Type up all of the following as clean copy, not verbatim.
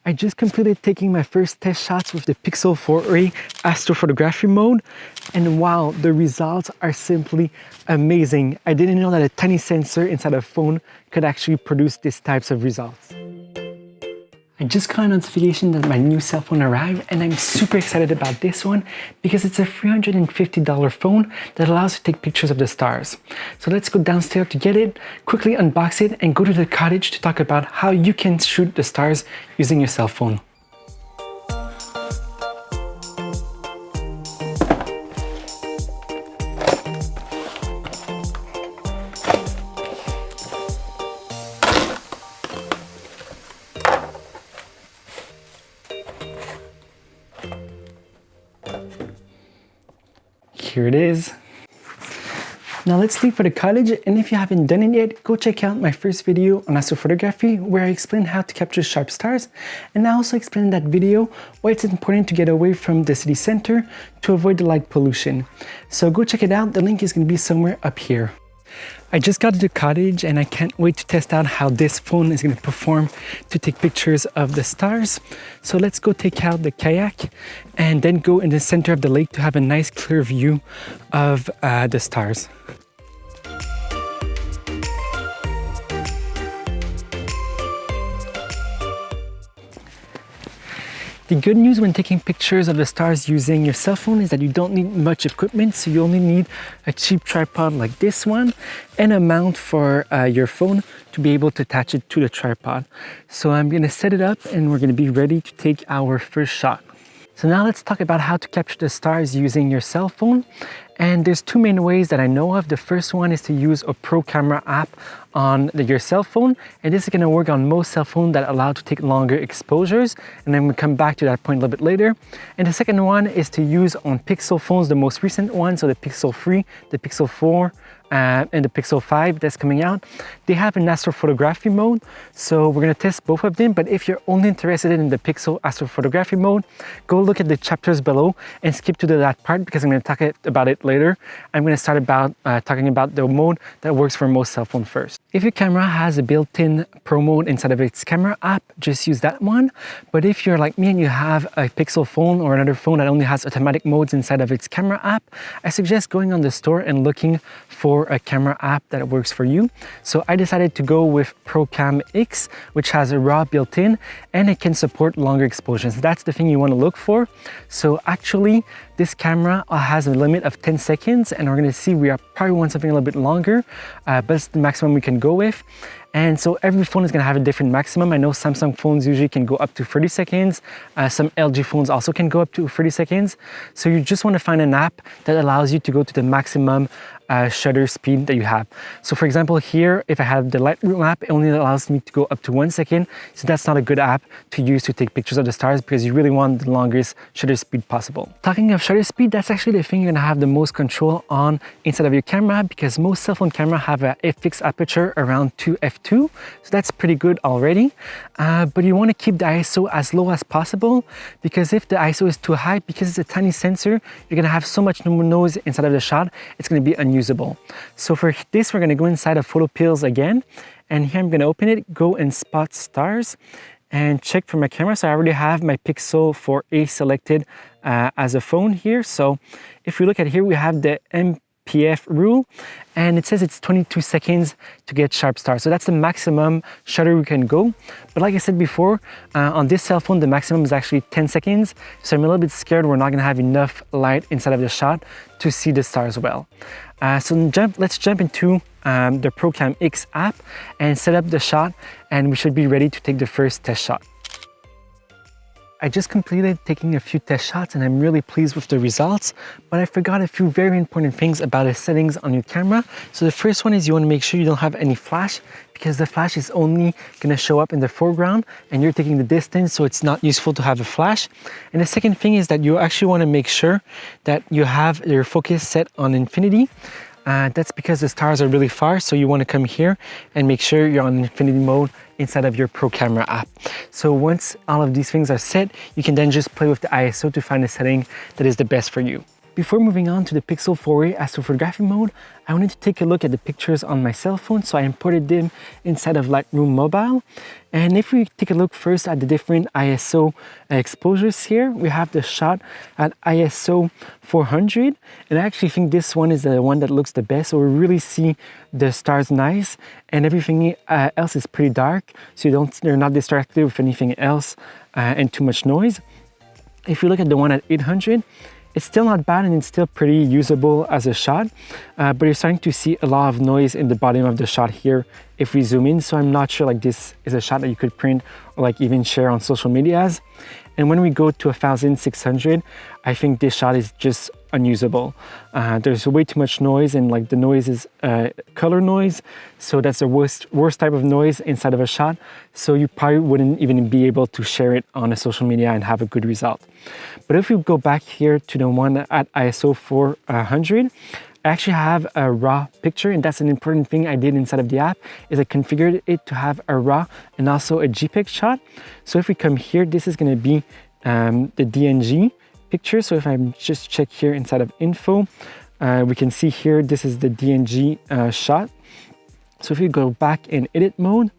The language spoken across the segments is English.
I just completed taking my first test shots with the Pixel 4a Astrophotography Mode, and wow, the results are simply amazing. I didn't know that a tiny sensor inside a phone could actually produce these types of results. I just got a notification that my new cell phone arrived, and I'm super excited about this one because it's a $350 phone that allows you to take pictures of the stars. So let's go downstairs to get it, quickly unbox it, and go to the cottage to talk about how you can shoot the stars using your cell phone. Here it is. Now let's leave for the cottage, and if you haven't done it yet, go check out my first video on astrophotography where I explain how to capture sharp stars, and I also explain in that video why it's important to get away from the city center to avoid the light pollution. So go check it out, the link is going to be somewhere up here. I just got to the cottage and I can't wait to test out how this phone is going to perform to take pictures of the stars. So let's go take out the kayak and then go in the center of the lake to have a nice clear view of the stars. The good news when taking pictures of the stars using your cell phone is that you don't need much equipment, so you only need a cheap tripod like this one and a mount for your phone to be able to attach it to the tripod. So I'm going to set it up and we're going to be ready to take our first shot. So now let's talk about how to capture the stars using your cell phone. And there's two main ways that I know of. The first one is to use a Pro Camera app on your cell phone, and this is going to work on most cell phones that allow to take longer exposures, and then we'll come back to that point a little bit later. And the second one is to use on Pixel phones, the most recent one, so the Pixel 3, the Pixel 4, and the Pixel 5 that's coming out. They have an astrophotography mode, so we're going to test both of them. But if you're only interested in the Pixel astrophotography mode, go look at the chapters below and skip to that part because I'm going to talk about it later. I'm going to start talking about the mode that works for most cell phones first. If your camera has a built-in Pro mode inside of its camera app, just use that one. But if you're like me and you have a Pixel phone or another phone that only has automatic modes inside of its camera app, I suggest going on the store and looking for a camera app that works for you. So I decided to go with ProCam X, which has a RAW built-in and it can support longer exposures. That's the thing you want to look for. So actually, this camera has a limit of 10 seconds, and we're going to see we probably want something a little bit longer, but it's the maximum we can go with. And so every phone is going to have a different maximum. I know Samsung phones usually can go up to 30 seconds. Some LG phones also can go up to 30 seconds. So you just want to find an app that allows you to go to the maximum shutter speed that you have. So for example, here, if I have the Lightroom app, it only allows me to go up to 1 second. So that's not a good app to use to take pictures of the stars because you really want the longest shutter speed possible. Talking of shutter speed, that's actually the thing you're going to have the most control on inside of your camera, because most cell phone cameras have a fixed aperture around 2f2. So that's pretty good already. But you want to keep the ISO as low as possible, because if the ISO is too high, because it's a tiny sensor, you're going to have so much noise inside of the shot, it's going to be unusable. So for this, we're going to go inside of PhotoPills again. And here I'm going to open it, go and spot stars and check for my camera. So I already have my Pixel 4a selected as a phone here. So if we look at here, we have the MPF rule, and it says it's 22 seconds to get sharp stars. So that's the maximum shutter we can go. But like I said before, on this cell phone, the maximum is actually 10 seconds. So I'm a little bit scared we're not gonna have enough light inside of the shot to see the stars well. So let's jump into the ProCam X app and set up the shot, and we should be ready to take the first test shot. I just completed taking a few test shots and I'm really pleased with the results, but I forgot a few very important things about the settings on your camera. So the first one is you want to make sure you don't have any flash, because the flash is only going to show up in the foreground and you're taking the distance, so it's not useful to have a flash. And the second thing is that you actually want to make sure that you have your focus set on infinity. That's because the stars are really far, so you want to come here and make sure you're on infinity mode inside of your Pro Camera app. So once all of these things are set, you can then just play with the ISO to find a setting that is the best for you. Before moving on to the Pixel 4a astrophotography mode, I wanted to take a look at the pictures on my cell phone, so I imported them inside of Lightroom Mobile. And if we take a look first at the different ISO exposures here, we have the shot at ISO 400, and I actually think this one is the one that looks the best, so we really see the stars nice, and everything else is pretty dark, so you're not distracted with anything else and too much noise. If you look at the one at 800, it's still not bad and it's still pretty usable as a shot, but you're starting to see a lot of noise in the bottom of the shot here if we zoom in, so I'm not sure like this is a shot that you could print or like even share on social medias. And when we go to 1600, I think this shot is just unusable. There's way too much noise, and like the noise is color noise, so that's the worst type of noise inside of a shot, so you probably wouldn't even be able to share it on a social media and have a good result. But if we go back here to the one at ISO 400, I actually have a RAW picture, and that's an important thing I did inside of the app, is I configured it to have a RAW and also a JPEG shot. So if we come here, this is going to be the DNG picture. So if I just check here inside of info, we can see here this is the DNG shot. So if we go back in edit mode,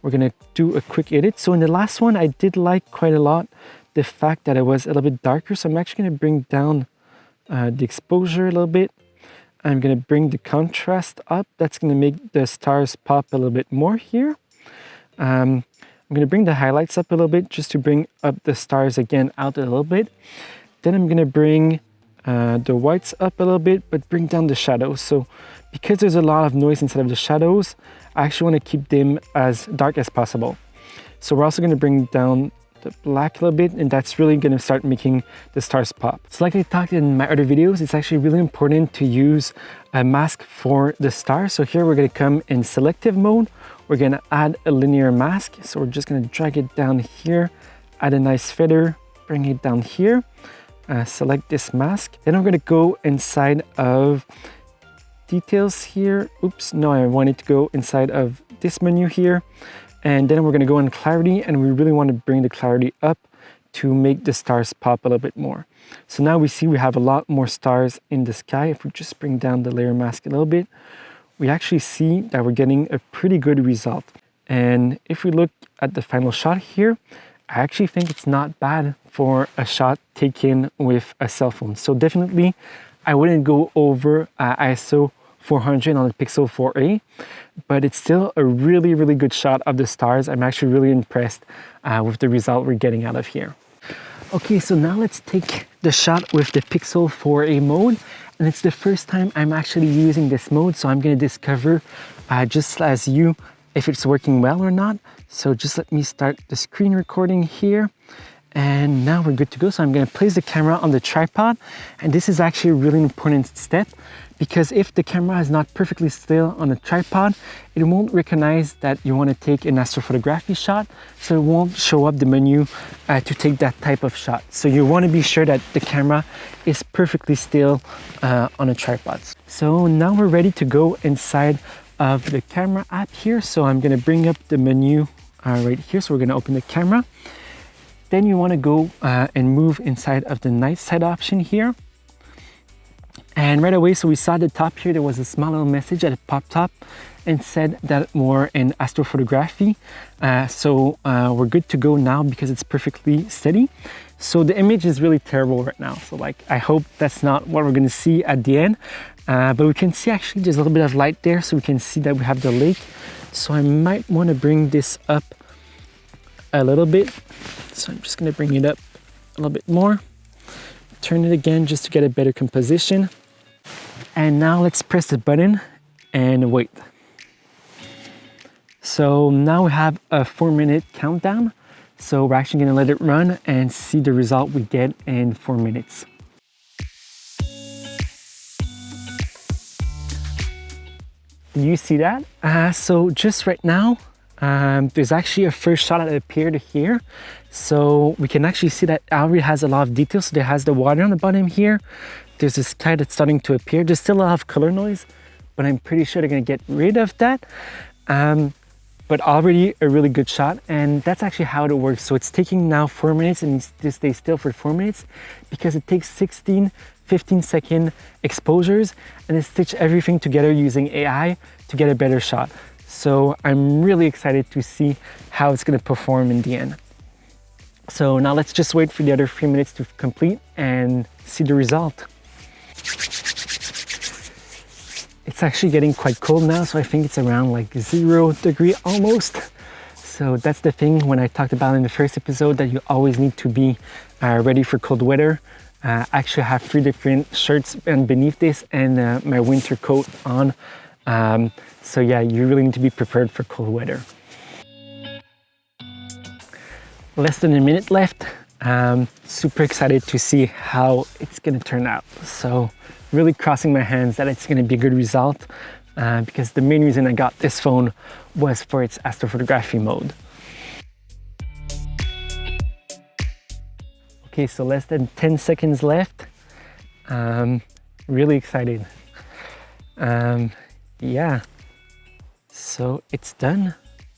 we're going to do a quick edit. So in the last one, I did like quite a lot the fact that it was a little bit darker. So I'm actually going to bring down the exposure a little bit. I'm going to bring the contrast up. That's going to make the stars pop a little bit more here. I'm going to bring the highlights up a little bit just to bring up the stars again out a little bit. Then I'm going to bring the whites up a little bit, but bring down the shadows. So because there's a lot of noise inside of the shadows, I actually want to keep them as dark as possible. So we're also going to bring down the black a little bit, and that's really going to start making the stars pop. So like I talked in my other videos, it's actually really important to use a mask for the stars. So here we're going to come in selective mode. We're going to add a linear mask. So we're just going to drag it down here, add a nice feather, bring it down here, select this mask. Then we're going to go inside of details here. Oops, no, I want it to go inside of this menu here. And then we're going to go in clarity, and we really want to bring the clarity up to make the stars pop a little bit more. So now we see we have a lot more stars in the sky. If we just bring down the layer mask a little bit, we actually see that we're getting a pretty good result. And if we look at the final shot here, I actually think it's not bad for a shot taken with a cell phone. So definitely, I wouldn't go over ISO 400 on the Pixel 4a, but it's still a really, really good shot of the stars. I'm actually really impressed with the result we're getting out of here. Okay, so now let's take the shot with the Pixel 4a mode, and it's the first time I'm actually using this mode, so I'm going to discover just as you if it's working well or not. So just let me start the screen recording here. And now we're good to go. So I'm going to place the camera on the tripod, and this is actually a really important step, because if the camera is not perfectly still on a tripod, it won't recognize that you want to take an astrophotography shot, so it won't show up the menu to take that type of shot. So you want to be sure that the camera is perfectly still on a tripod. So now we're ready to go inside of the camera app here. So I'm going to bring up the menu right here. So we're going to open the camera. Then you want to go and move inside of the night side option here. And right away, so we saw at the top here, there was a small little message that popped up and said that we're in astrophotography. So we're good to go now because it's perfectly steady. So the image is really terrible right now. So like, I hope that's not what we're going to see at the end. But we can see actually there's a little bit of light there. So we can see that we have the lake. So I might want to bring this up a little bit. So I'm just going to bring it up a little bit more. Turn it again just to get a better composition. And now let's press the button and wait. So now we have a 4-minute countdown. So we're actually going to let it run and see the result we get in 4 minutes. Did you see that? So just right now, there's actually a first shot that appeared here. So we can actually see that it already has a lot of details. So there has the water on the bottom here. There's the sky that's starting to appear. There's still a lot of color noise, but I'm pretty sure they're gonna get rid of that. But already a really good shot, and that's actually how it works. So it's taking now 4 minutes, and this stays still for 4 minutes because it takes 16 15-second exposures and then stitch everything together using AI to get a better shot. So I'm really excited to see how it's going to perform in the end. So now let's just wait for the other 3 minutes to complete and see the result. It's actually getting quite cold now, so I think it's around like 0 degree almost. So that's the thing when I talked about in the first episode that you always need to be ready for cold weather. I actually have 3 different shirts and beneath this and my winter coat on. So yeah, you really need to be prepared for cold weather. Less than a minute left. Super excited to see how it's gonna turn out. So really crossing my hands that it's gonna be a good result because the main reason I got this phone was for its astrophotography mode. Okay, so less than 10 seconds left. Really excited. Yeah, so it's done.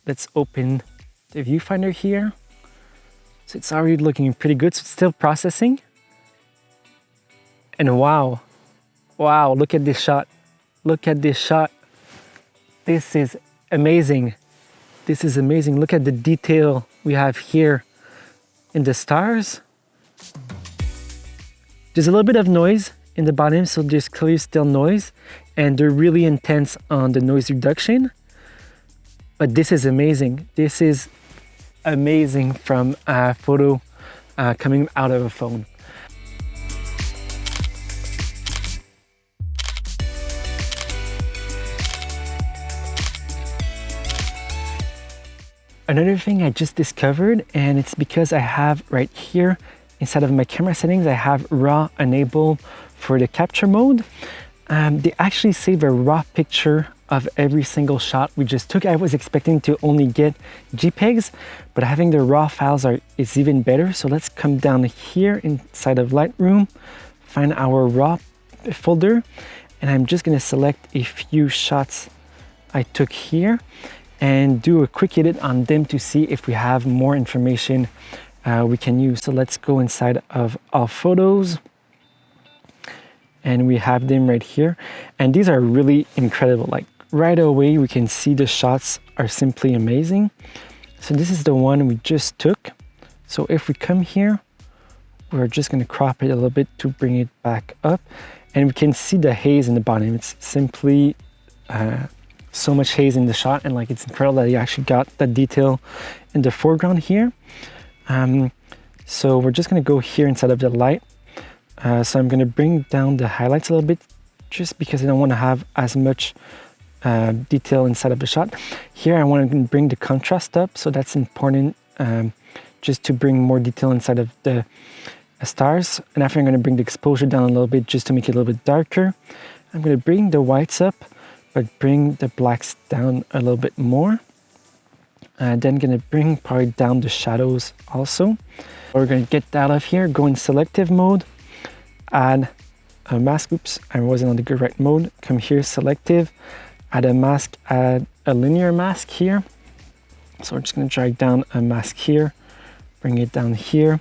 Let's open the viewfinder here. So it's already looking pretty good, so it's still processing. And wow, look at this shot. Look at this shot. This is amazing. This is amazing. Look at the detail we have here in the stars. There's a little bit of noise in the bottom, so there's clearly still noise, and they're really intense on the noise reduction. But this is amazing. This is amazing from a photo coming out of a phone. Another thing I just discovered, and it's because I have right here inside of my camera settings, I have RAW enabled for the capture mode. They actually save a raw picture of every single shot we just took. I was expecting to only get JPEGs, but having the raw files is even better. So let's come down here inside of Lightroom, find our raw folder, and I'm just gonna select a few shots I took here and do a quick edit on them to see if we have more information we can use. So let's go inside of all photos, and we have them right here. And these are really incredible. Like right away, we can see the shots are simply amazing. So this is the one we just took. So if we come here, we're just gonna crop it a little bit to bring it back up. And we can see the haze in the bottom. It's simply so much haze in the shot, and like it's incredible that you actually got that detail in the foreground here. So we're just gonna go here inside of the light. So I'm gonna bring down the highlights a little bit just because I don't wanna have as much detail inside of the shot. Here I wanna bring the contrast up, so that's important just to bring more detail inside of the stars. And after I'm gonna bring the exposure down a little bit just to make it a little bit darker. I'm gonna bring the whites up, but bring the blacks down a little bit more. Then gonna bring probably down the shadows also. We're gonna get out of here, go in selective mode, add a mask. Oops, I wasn't on the correct mode. Come here, selective, add a mask, add a linear mask here. So we're just gonna drag down a mask here, bring it down here,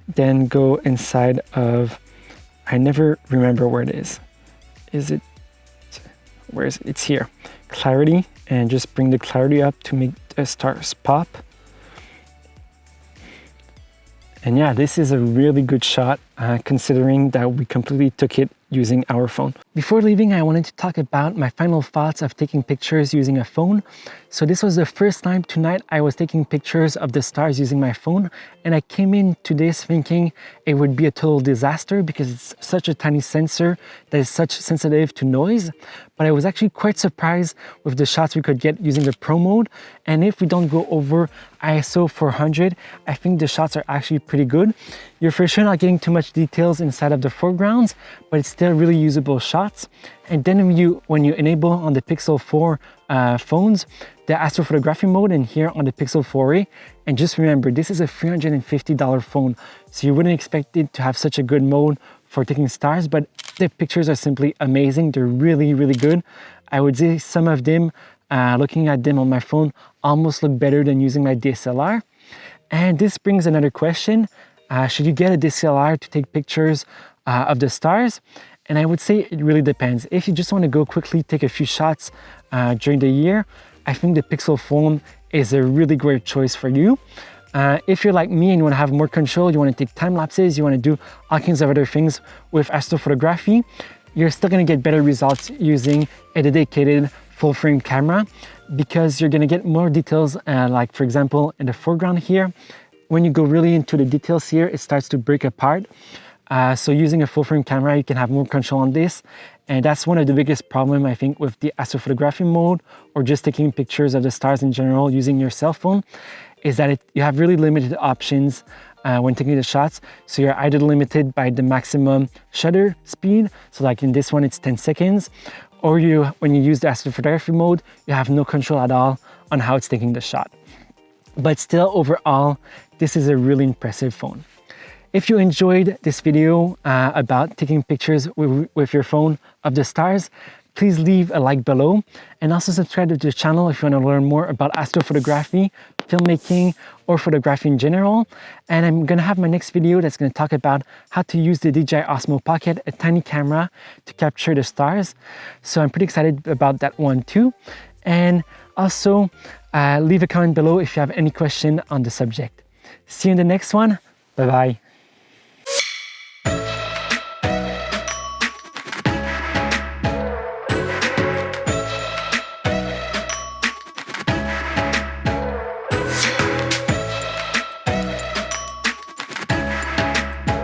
then go inside of, I never remember where it is. Where is it? It's here. Clarity, and just bring the clarity up to make the stars pop. And yeah, this is a really good shot considering that we completely took it using our phone. Before leaving, I wanted to talk about my final thoughts of taking pictures using a phone. So this was the first time tonight I was taking pictures of the stars using my phone, and I came into this thinking it would be a total disaster because it's such a tiny sensor that is such sensitive to noise. But I was actually quite surprised with the shots we could get using the Pro mode. And if we don't go over ISO 400, I think the shots are actually pretty good. You're for sure not getting too much details inside of the foregrounds, but it's still really usable shots. And then when you enable on the Pixel 4 phones, the astrophotography mode, and here on the Pixel 4a, and just remember, this is a $350 phone, so you wouldn't expect it to have such a good mode for taking stars, but the pictures are simply amazing. They're really, really good. I would say some of them, looking at them on my phone, almost look better than using my DSLR. And this brings another question. Should you get a DSLR to take pictures of the stars. And I would say it really depends. If you just want to go quickly take a few shots during the year, I think the Pixel phone is a really great choice for you. If you're like me and you want to have more control, you want to take time lapses, you want to do all kinds of other things with astrophotography, you're still going to get better results using a dedicated full frame camera, because you're going to get more details, like for example in the foreground here. When you go really into the details here, it starts to break apart. So using a full frame camera, you can have more control on this. And that's one of the biggest problems, I think, with the astrophotography mode, or just taking pictures of the stars in general using your cell phone, is that you have really limited options when taking the shots. So you're either limited by the maximum shutter speed, so like in this one it's 10 seconds, or when you use the astrophotography mode, you have no control at all on how it's taking the shot. But still, overall, this is a really impressive phone. If you enjoyed this video about taking pictures with your phone of the stars, please leave a like below, and also subscribe to the channel if you want to learn more about astrophotography, filmmaking, or photography in general. And I'm going to have my next video that's going to talk about how to use the DJI Osmo Pocket, a tiny camera, to capture the stars. So I'm pretty excited about that one too. And also leave a comment below if you have any question on the subject. See you in the next one. Bye-bye.